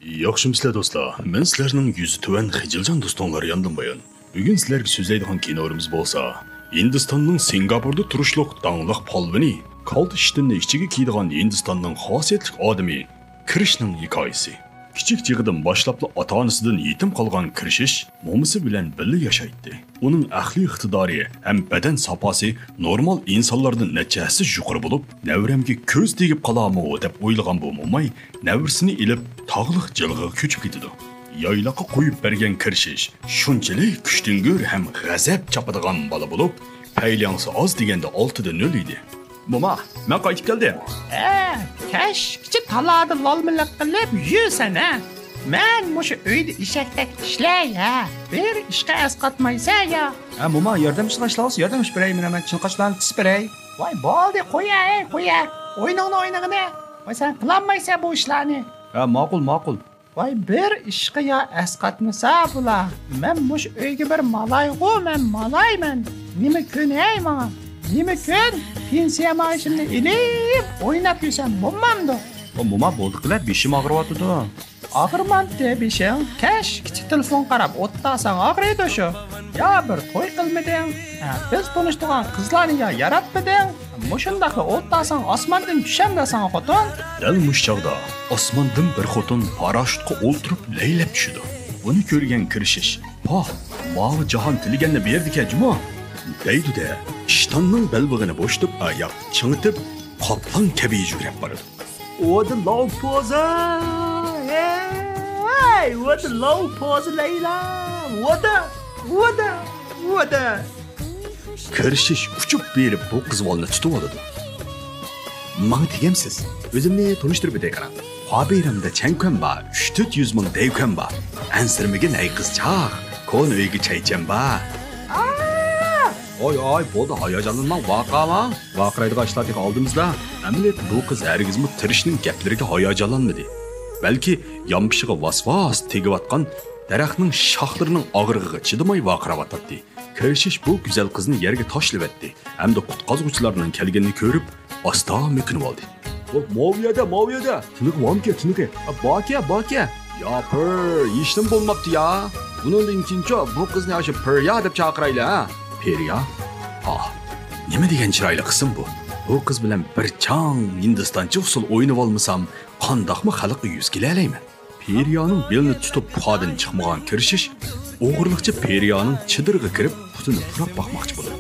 Yaxshimisiz do'stlar? Men sizlarning yuzi tuvan Xijiljon do'stonlar yondim. Bugun sizlarga so'zlaydigan kinoimiz bo'lsa, Hindistonning Singapurda turishliq dangliq polvini, Colt ishtinni ichiga kiydigan Hindistonning xosiyatli odami Krishning hikoyasi. Kichik chig'idan boshlab ota-onasidan yetim qolgan Krishish momisi bilan birga yashaydi. Uning aqliy iqtidori ham badan saposi normal insonlardan nechasi yuqori bo'lib, navramga ko'z tegib qolarmi deb o'ylagan bu momay navrisini ilib tog'liq jilg'iga ko'chib ketadi. Yaylaqa qo'yib bergan Krishish shunchalik kuchtingir ham g'azab chapadigan bola bo'lib, paylansi oz deganda 6 dan 0 edi. Mama, men qaytib keldim. Keşke taladı lalmılık qilib yürsen ha. Men muşu uyda ishakdak ishlay ha. Bir ishga asqatmaysa ya. Mama yordam ishlashlaus, yordam ish beray, men chinqashlarni tis beray. Voy bo'ldi, qo'ya. O'yningni o'ynag'ini. Voy sen qilolmaysan bu ishlarni. Ma'qul. Voy bir ishga ya asqatmasa bular. Men mush uyga bir malayg'u, men malayman. Nima ko'nay menga? Nima kun? Pensiya maoshimni ilib o'ynab yursam bo'lmamdi. Mama bo'ldiqlar, beshim og'riyotdi. Og'irmadi beshing. Kichik telefon qarab o'tdasan og'riydi shu. Ya bir to'y qilmading. Biz tanishtirgan qizlarni ya yaratmading. Mushundaqli o'tdasan osmondan tushamdasan xotin. Dal mushchaqda osmondan bir xotin parashyutga o'ltirib laylab tushdi. Buni ko'rgan Krishish, "Poh, mavi jahon tiliganni berdik-a, deydi-da, ishtonning belbig'ini bo'shtib, oyoq chingitib, qoplan kabi yurib boradi. What a low pose! Hey, what a low pose, Layla! What a! Krishish uchib berib bu qizvolni tutib oladi. "Menga tegamsiz. O'zimni tanishtirib betay qarang. Xobiramda chankam bor, 3-400 ming devkam bor. Ansirmiga nay qizchaq, ko'n uyga chaycham bor." Oy, bo'ldi, hayajonlanmang, vaqiraydigan ishlarni oldimizda. Amaliyot bu qiz hargizmi tirishning gaplariga hayajonlanmadi. Balki yompishiga vasvas tegayotgan daraxtning shoxlarining og'rig'iga chidamay vaqirayotdi. Krishish bu go'zal qizni yerga tashlabdi. Hamda qutqazuvchilarning kelganini ko'rib, asta mekinib oldi. Moviyada. Tiniqi. Baka. Ya pir, ishim bo'lmabdi ya. Bundan keyincha bu qizni yoshi Pirya deb chaqiraylar, ha? Periya? Nima degan chiroyli qizim bu? Bu qiz bilan bir chang Hindistoncha usul o'ynab olmasam, qandoqmi xalqqa yuz kelalayman? Periyaning belini tutib podan chiqmagan Krishish, o'g'irliqchi Periyaning chidirga kirib, putini turab boqmoqchi bo'ldi.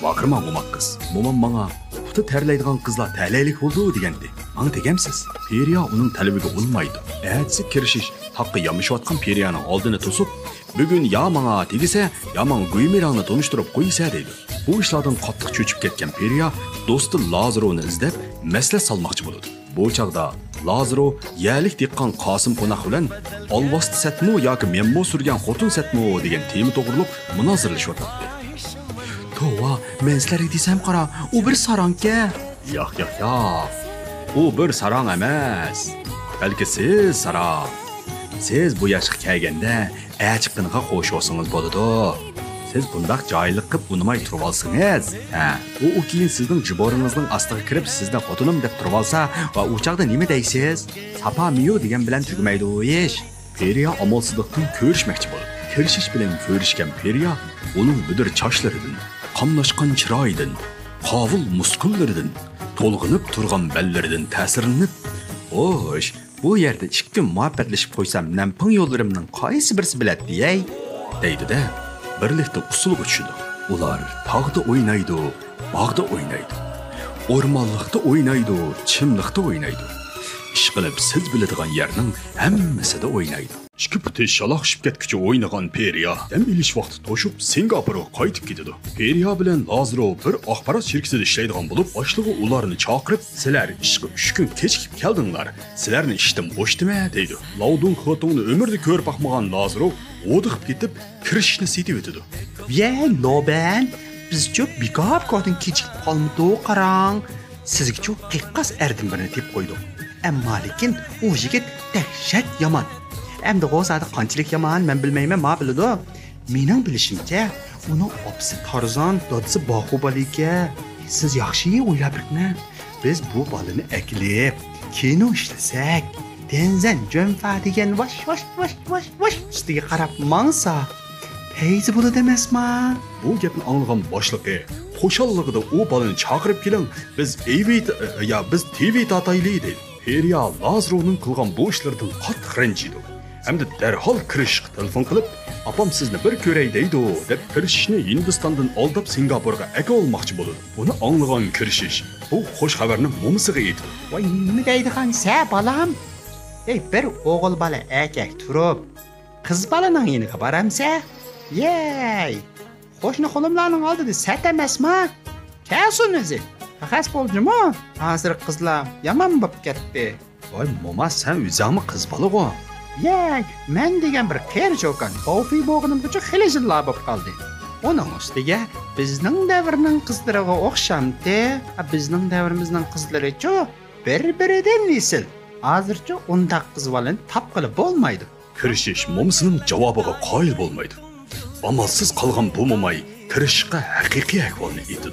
Vaqirman o'maq qiz. Momam menga puti terlaydigan qizlar talaylik bo'ldi degandi. Menga tegamsiz. Periya uning talabiga ulmaydi. Atsi Krishish taqqa yamishayotgan Periyaning oldini to'sib, "Bugun ya menga tegisa, ya menga Guymirangni tanishtirib qo'ysa" deydi. Bu ishlardan qattiq cho'chib ketgan Periya do'sti Lazarovni izlab, masla solmoqchi bo'ladi. Bu chaqda Lazarov yalik deqqan Qosim qo'naq bilan olvasti satmu yoki menmo surgan xotin satmu degan tema to'g'riliq munoziralashyotir. "Tova, men sizlarga desam qara, u bir sarangka." Yo'q. U bir sarang emas. Balki siz sarang. Siz bu yoshga kelganda achiqqiniga qo'shilsangiz bo'ladi. Siz bundaq joylik qilib unimay turib olsangiz, u keyin sizning jiboringizning ostiga kirib sizni xotinim deb turib olsa va u chaqda nima deysiz? Sapamiyo degan bilan tugmaydi u ish. Periya amalsizlikdan ko'rishmoqchi bo'ldi. Krishish bilan ko'rishgan Periya uning budir chochlaridan, qamlashgan chiroyidan, qovul muskullaridan, to'lg'inib turgan bellaridan ta'sirlanib, "Xo'sh, bu yerda 2 kun muhabbatlashib qo'ysam, namping yo'llarimning qaysi birisi biladi, deydi-da. Birlikda usulga tushdi. Ular tog'da o'ynaydi, bog'da o'ynaydi. O'rmonlikda o'ynaydi, chimlikda o'ynaydi. Ish qilib siz biladigan yerning hammasida o'ynaydi. 2 puti shaloqshib ketguncha o'ynagan Periya dam ilish vaqti to'shib Singapurga qaytib ketdi. Periya bilan Lazarov bir axborot shirkatida ishlaydigan bo'lib, boshlig'i ularni chaqirib, "Sizlar ishga 3 kun kechikib keldinglar. Sizlarni ishdan bo'shdimi?" deydi. Lavdun xotinni umrda ko'rib baxmagan Lazarov o'diqib ketib, Krishni setib o'tdi. Loban, bizcha bekor xotin kechikib qolmadi, qarang. Sizga qiqqas erdim birini deb qo'ydik. Ammo lekin u yigit dahshat yomon. Endi g'ozada qanchalik yomon men bilmayman, ma biladi. Mening bilishimcha, uning opsi Tarzan, dodisi Bahubalika. Siz yaxshi o'ylab biqni. Biz bu bolani aklib, kino ishlasak, Denzan Jonfa degan vash ustiga qarab mangsa, peyzi bo'ladi emasmi? Bu gapni anglagan boshliqi xo'shalligida u bolani chaqirib keling, biz TV tatayli deydi. Periya Lazarovning qilgan bu ishlardan qattiq ranjiydi. Hamda darhol kirishga telefon qilib, "Apam sizni bir ko'ray" deydi deb kirishishni Hindistondan oldab Singapurga aka olmoqchi bo'ladi. Buni anglagan kirishish bu xush xabarni mo'misiga aytdi. Voy, nima deydigan sa balam? Ey, bir o'g'il bola akak turib, qiz balaning yeniga boramsa? Yey! Qo'shni xo'limlarning oldida sat emasmi? Kasun o'zi. Xas bo'ldimi? Hozir qizlar yomon bo'lib ketdi. Voy, mo'ma, sen o'zingmi qiz bola-ku? Yey, men degan bir qer jo'kan. Xavfi bo'g'inimgacha xili jilla bo'lib qoldi. Onun ustiga bizning davrning qizlariga o'xshamdi. Bizning davrimizning qizlari-chi bir-biridan nesil. Hozircha undaq qiz bolani topqilib bo'lmaydi. Kirishish mo'misining javobiga qoyil bo'lmaydi. Amalsiz qolgan bu mo'may kirishishga haqiqiy ahvolni aytdi.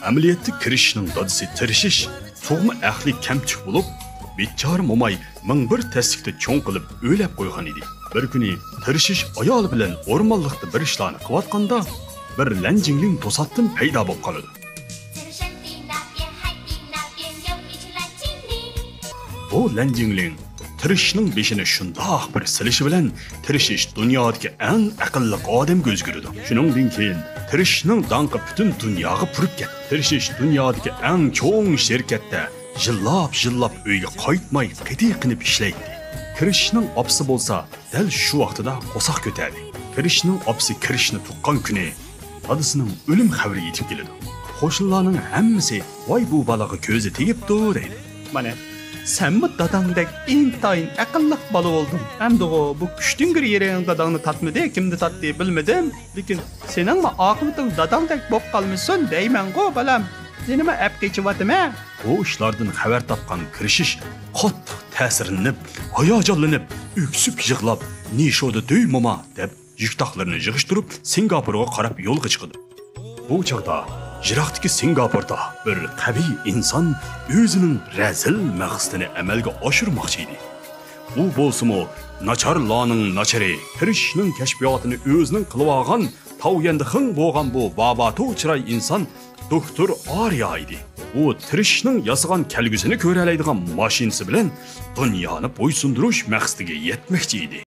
Amaliyotda kirishishning dadisi tirishish, tug'ma ahli kamchuk bo'lib, bechora mo'may ming bir taslikda cho'ng qilib o'ylab qo'ygan edi. Bir kuni tirishish ayol bilan o'rmonlikda bir ishlarni qilayotganda bir lanjingling to'satdan paydo bo'lib qoladi. Bu lanjingling tirishishning beshini shundoq bir silishi bilan tirishish dunyodagi eng aqlli odamga o'zgaradi. Shuningdan keyin tirishishning danqi butun dunyoga purib ketdi. Tirishish dunyodagi eng cho'ng shirkatda jillab uyga qaytmay qiyqinib ishlaydi. Kirishishning opsi bo'lsa, dal shu vaqtida qo'saq ko'tardi. Kirishishning opsi kirishni tuqqan kuni dadasining o'lim xabari yetib keladi. Qo'shnilarning hammasi voy bu balaga ko'zi tegibdi deydi. Mana sen bu dadangdek intayin aqlliq bola oldun. Hamda bu kuchtingir yereğin dadangni tatmadı, kimni tatdı bilmedim. Lekin senin mi aqibating dadangdek bo'lib qolmisan deyman-ku balam. Seni mi ap keçivatma? Bu ishlardan xabar topgan kirishish qattiq ta'sirlanib, hayajonlanib, öksüp yig'lab, "Nishoda do'y mo'ma" deb yuktoqlarini yig'ishtirib Singapurga qarab yo'lga chiqdi. Bu chaqda Jiroqdagi Singapurda bir tabiiy inson o'zining razil maqsadini amalga oshirmoqchi edi. U bo'lsa-mu nacharlarning nachari, kirishning kashfiyotini o'zining qilib olgan, tavganda xing bo'lgan bu babato chiroy inson doktor Arya edi. U tirishning yasagan kelgusini ko'ra oladigan mashinasi bilan dunyoni bo'ysundirish maqsadiga yetmoqchi edi.